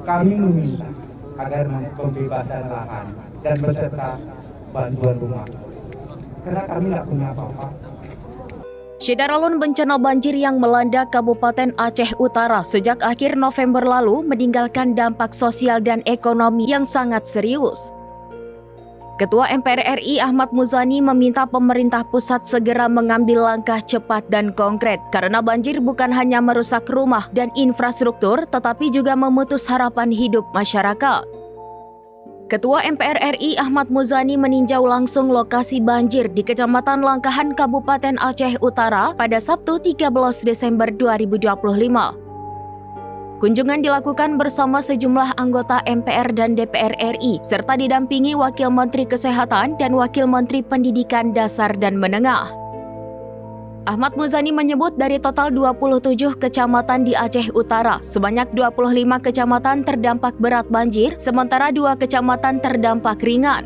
Kami meminta agar pembebasan lahan dan beserta bantuan rumah, karena kami tidak punya apa-apa. Syederalun bencana banjir yang melanda Kabupaten Aceh Utara sejak akhir November lalu meninggalkan dampak sosial dan ekonomi yang sangat serius. Ketua MPR RI Ahmad Muzani meminta pemerintah pusat segera mengambil langkah cepat dan konkret karena banjir bukan hanya merusak rumah dan infrastruktur tetapi juga memutus harapan hidup masyarakat. Ketua MPR RI Ahmad Muzani meninjau langsung lokasi banjir di Kecamatan Langkahan Kabupaten Aceh Utara pada Sabtu 13 Desember 2025. Kunjungan dilakukan bersama sejumlah anggota MPR dan DPR RI serta didampingi Wakil Menteri Kesehatan dan Wakil Menteri Pendidikan Dasar dan Menengah. Ahmad Muzani menyebut dari total 27 kecamatan di Aceh Utara, sebanyak 25 kecamatan terdampak berat banjir, sementara 2 kecamatan terdampak ringan.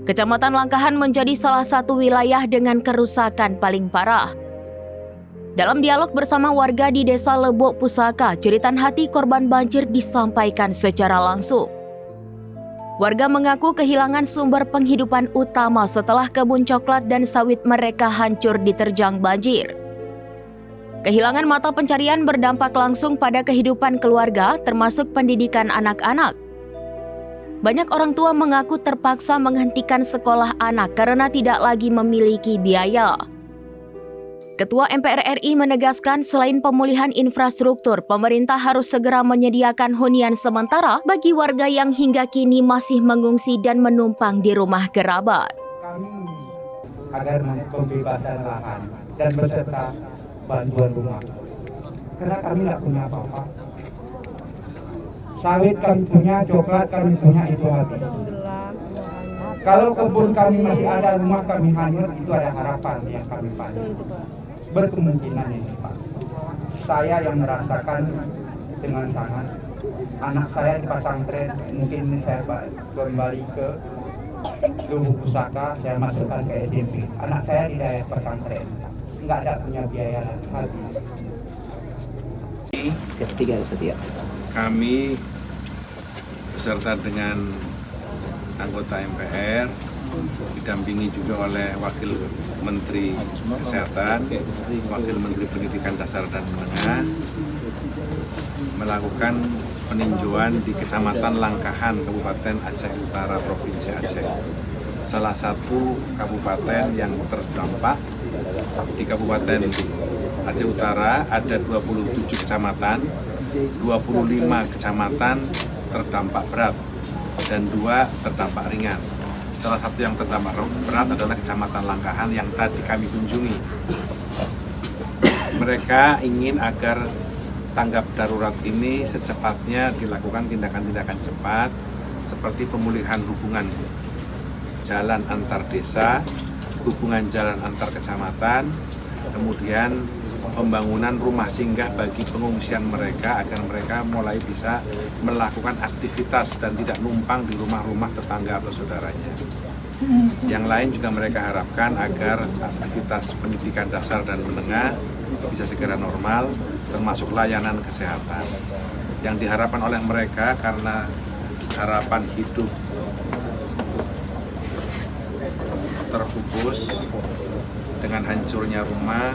Kecamatan Langkahan menjadi salah satu wilayah dengan kerusakan paling parah. Dalam dialog bersama warga di Desa Lebok Pusaka, jeritan hati korban banjir disampaikan secara langsung. Warga mengaku kehilangan sumber penghidupan utama setelah kebun coklat dan sawit mereka hancur diterjang banjir. Kehilangan mata pencarian berdampak langsung pada kehidupan keluarga, termasuk pendidikan anak-anak. Banyak orang tua mengaku terpaksa menghentikan sekolah anak karena tidak lagi memiliki biaya. Ketua MPR RI menegaskan selain pemulihan infrastruktur, pemerintah harus segera menyediakan hunian sementara bagi warga yang hingga kini masih mengungsi dan menumpang di rumah kerabat. Kami meminta agar pembebasan lahan dan beserta bantuan rumah, karena kami tidak punya apa-apa. Sawit kami punya, coklat kami punya, itu habis. Kalau kebun kami masih ada, rumah kami hanyut, itu ada harapan yang kami pandang. Berkemungkinan ini, Pak. Saya yang merasakan dengan sangat. Anak saya di pesantren, mungkin ini saya kembali ke Lebok Pusaka, saya masukkan ke SMP. Anak saya di daerah pesantren, nggak ada punya biaya lagi. Kami beserta dengan anggota MPR didampingi juga oleh Wakil Menteri Kesehatan, Wakil Menteri Pendidikan Dasar dan Menengah melakukan peninjauan di Kecamatan Langkahan, Kabupaten Aceh Utara, Provinsi Aceh. Salah satu kabupaten yang terdampak di Kabupaten Aceh Utara ada 27 kecamatan, 25 kecamatan terdampak berat dan 2 terdampak ringan. Salah satu yang terdampak berat adalah Kecamatan Langkahan yang tadi kami kunjungi. Mereka ingin agar tanggap darurat ini secepatnya dilakukan tindakan-tindakan cepat seperti pemulihan hubungan jalan antar desa, hubungan jalan antar kecamatan, kemudian pembangunan rumah singgah bagi pengungsian mereka agar mereka mulai bisa melakukan aktivitas dan tidak numpang di rumah-rumah tetangga atau saudaranya. Yang lain juga mereka harapkan agar aktivitas pendidikan dasar dan menengah bisa segera normal, termasuk layanan kesehatan. Yang diharapkan oleh mereka karena harapan hidup terpupus dengan hancurnya rumah,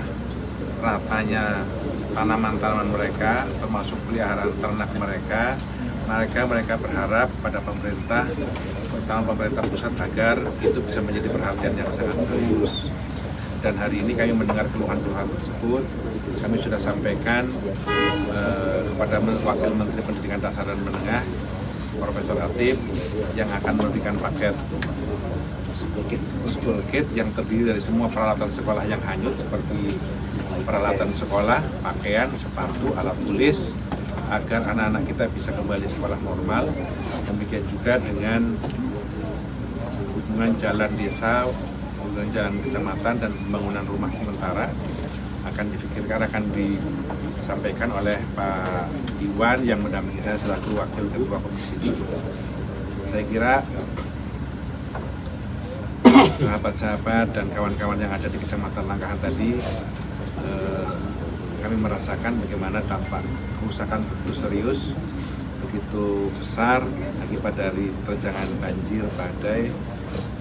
ratanya tanaman-tanaman mereka, termasuk peliharaan ternak mereka berharap pada pemerintah, terutama pemerintah pusat, agar itu bisa menjadi perhatian yang sangat serius. Dan hari ini kami mendengar keluhan-keluhan tersebut, kami sudah sampaikan kepada Wakil Menteri Pendidikan Dasar dan Menengah, Profesor Atib, yang akan memberikan paket school kit yang terdiri dari semua peralatan sekolah yang hanyut seperti peralatan sekolah, pakaian, sepatu, alat tulis, agar anak-anak kita bisa kembali sekolah normal. Demikian juga dengan hubungan jalan desa, hubungan jalan kecamatan dan pembangunan rumah sementara akan disampaikan oleh Pak Iwan yang mendampingi saya selaku Wakil Ketua Komisi. Saya kira sahabat-sahabat dan kawan-kawan yang ada di Kecamatan Langkahan tadi kami merasakan bagaimana dampak kerusakan begitu serius, begitu besar akibat dari terjangan banjir badai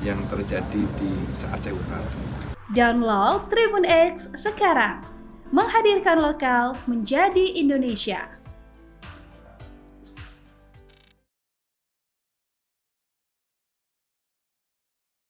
yang terjadi di Aceh Utara. Download Tribun X sekarang, menghadirkan lokal menjadi Indonesia.